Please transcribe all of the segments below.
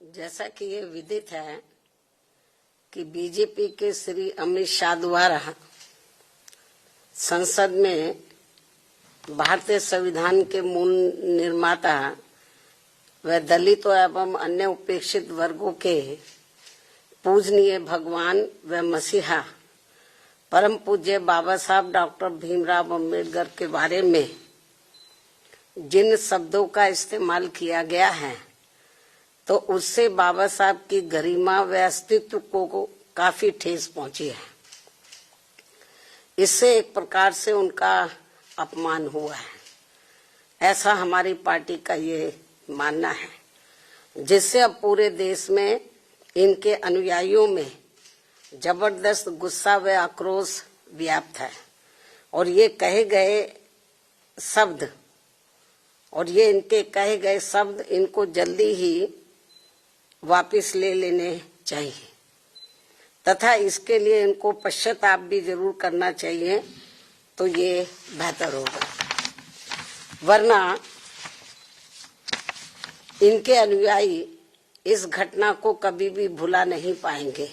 जैसा कि ये विदित है कि बीजेपी के श्री अमित शाह द्वारा संसद में भारतीय संविधान के मूल निर्माता व दलितों एवं अन्य उपेक्षित वर्गों के पूजनीय भगवान व मसीहा परम पूज्य बाबा साहब डॉक्टर भीमराव अम्बेडकर के बारे में जिन शब्दों का इस्तेमाल किया गया है तो उससे बाबा साहब की गरिमा व अस्तित्व को काफी ठेस पहुंची है। इससे एक प्रकार से उनका अपमान हुआ है, ऐसा हमारी पार्टी का ये मानना है, जिससे अब पूरे देश में इनके अनुयायियों में जबरदस्त गुस्सा व आक्रोश व्याप्त है और ये इनके कहे गए शब्द इनको जल्दी ही वापस ले लेने चाहिए तथा इसके लिए इनको पश्चाताप भी जरूर करना चाहिए, तो ये बेहतर होगा। वरना इनके अनुयायी इस घटना को कभी भी भुला नहीं पाएंगे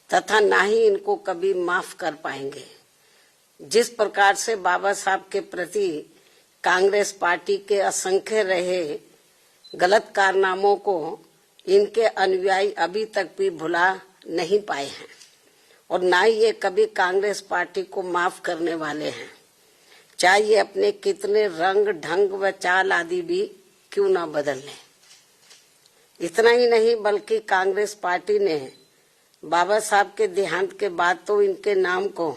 तथा ना ही इनको कभी माफ कर पाएंगे। जिस प्रकार से बाबा साहब के प्रति कांग्रेस पार्टी के असंख्य रहे गलत कारनामों को इनके अनुयायी अभी तक भी भुला नहीं पाए हैं और ना ही ये कभी कांग्रेस पार्टी को माफ करने वाले हैं, चाहे ये अपने कितने रंग ढंग व चाल आदि भी क्यों ना बदल लें। इतना ही नहीं बल्कि कांग्रेस पार्टी ने बाबा साहब के देहांत के बाद तो इनके नाम को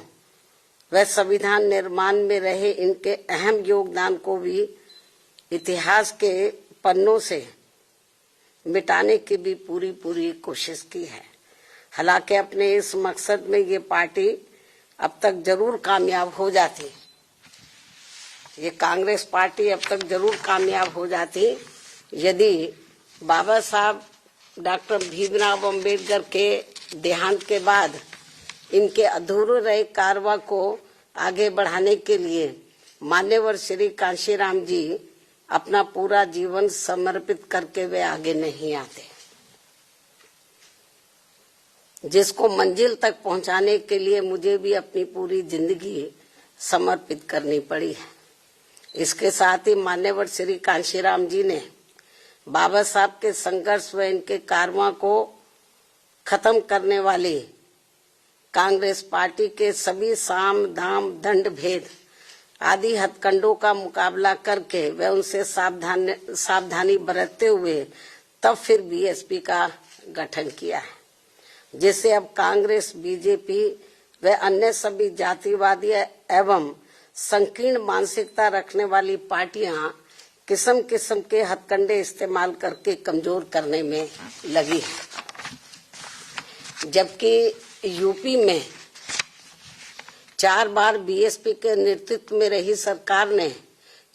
व संविधान निर्माण में रहे इनके अहम योगदान को भी इतिहास के पन्नों से मिटाने की भी पूरी कोशिश की है। हालांकि अपने इस मकसद में ये पार्टी अब तक जरूर कामयाब हो जाती, ये कांग्रेस पार्टी अब तक जरूर कामयाब हो जाती यदि बाबा साहब डॉक्टर भीमराव अम्बेडकर के देहांत के बाद इनके अधूरे रहे कारवा को आगे बढ़ाने के लिए मान्यवर श्री कांशीराम जी अपना पूरा जीवन समर्पित करके वे आगे नहीं आते, जिसको मंजिल तक पहुंचाने के लिए मुझे भी अपनी पूरी जिंदगी समर्पित करनी पड़ी है। इसके साथ ही मान्यवर श्री कांशीराम जी ने बाबा साहब के संघर्ष व इनके कारवां को खत्म करने वाली कांग्रेस पार्टी के सभी साम दाम दंड भेद आदि हथकंडों का मुकाबला करके व उनसे सावधानी बरतते हुए तब फिर बीएसपी का गठन किया है, जिससे अब कांग्रेस, बीजेपी व अन्य सभी जातिवादी एवं संकीर्ण मानसिकता रखने वाली पार्टियां किस्म किस्म के हथकंडे इस्तेमाल करके कमजोर करने में लगी है। जबकि यूपी में 4 बार बीएसपी के नेतृत्व में रही सरकार ने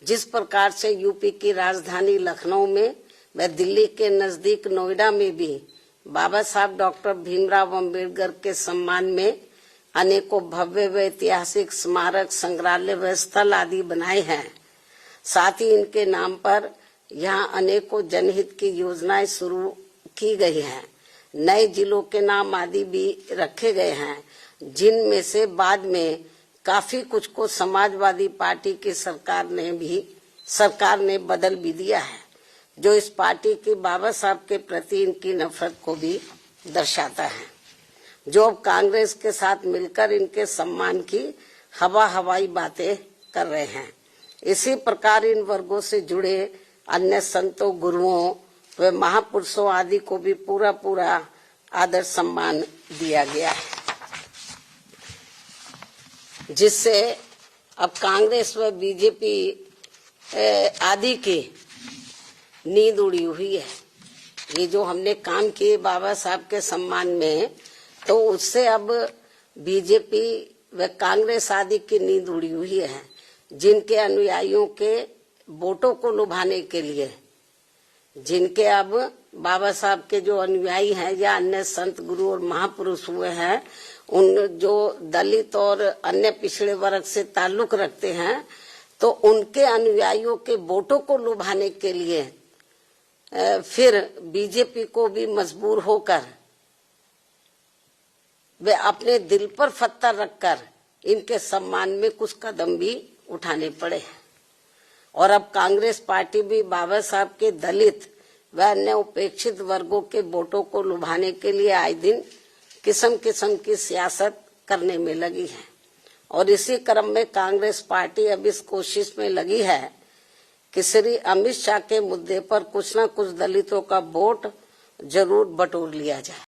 जिस प्रकार से यूपी की राजधानी लखनऊ में व दिल्ली के नजदीक नोएडा में भी बाबा साहब डॉक्टर भीमराव अम्बेडकर के सम्मान में अनेकों भव्य व ऐतिहासिक स्मारक, संग्रहालय व स्थल आदि बनाए हैं, साथ ही इनके नाम पर यहाँ अनेकों जनहित की योजनाएं शुरू की गई हैं। नए जिलों के नाम आदि भी रखे गए हैं, जिनमें से बाद में काफी कुछ को समाजवादी पार्टी की सरकार ने बदल भी दिया है, जो इस पार्टी की बाबा साहब के प्रति इनकी नफरत को भी दर्शाता है, जो अब कांग्रेस के साथ मिलकर इनके सम्मान की हवाई बातें कर रहे हैं। इसी प्रकार इन वर्गों से जुड़े अन्य संतों, गुरुओं व महापुरुषों आदि को भी पूरा आदर सम्मान दिया गया है, जिससे अब कांग्रेस व बीजेपी आदि की नींद उड़ी हुई है। ये जो हमने काम किए बाबा साहब के सम्मान में, तो उससे अब बीजेपी व कांग्रेस आदि की नींद उड़ी हुई है, जिनके अनुयायियों के वोटों को लुभाने के लिए, जिनके अब बाबा साहब के जो अनुयायी हैं या अन्य संत, गुरु और महापुरुष हुए हैं, उन जो दलित और अन्य पिछड़े वर्ग से ताल्लुक रखते हैं, तो उनके अनुयायियों के वोटों को लुभाने के लिए फिर बीजेपी को भी मजबूर होकर वे अपने दिल पर पत्थर रखकर इनके सम्मान में कुछ कदम भी उठाने पड़े। और अब कांग्रेस पार्टी भी बाबा साहब के दलित व अन्य उपेक्षित वर्गों के वोटों को लुभाने के लिए आए दिन किस्म किस्म की सियासत करने में लगी है। और इसी क्रम में कांग्रेस पार्टी अब इस कोशिश में लगी है कि श्री अमित शाह के मुद्दे पर कुछ न कुछ दलितों का वोट जरूर बटोर लिया जाए।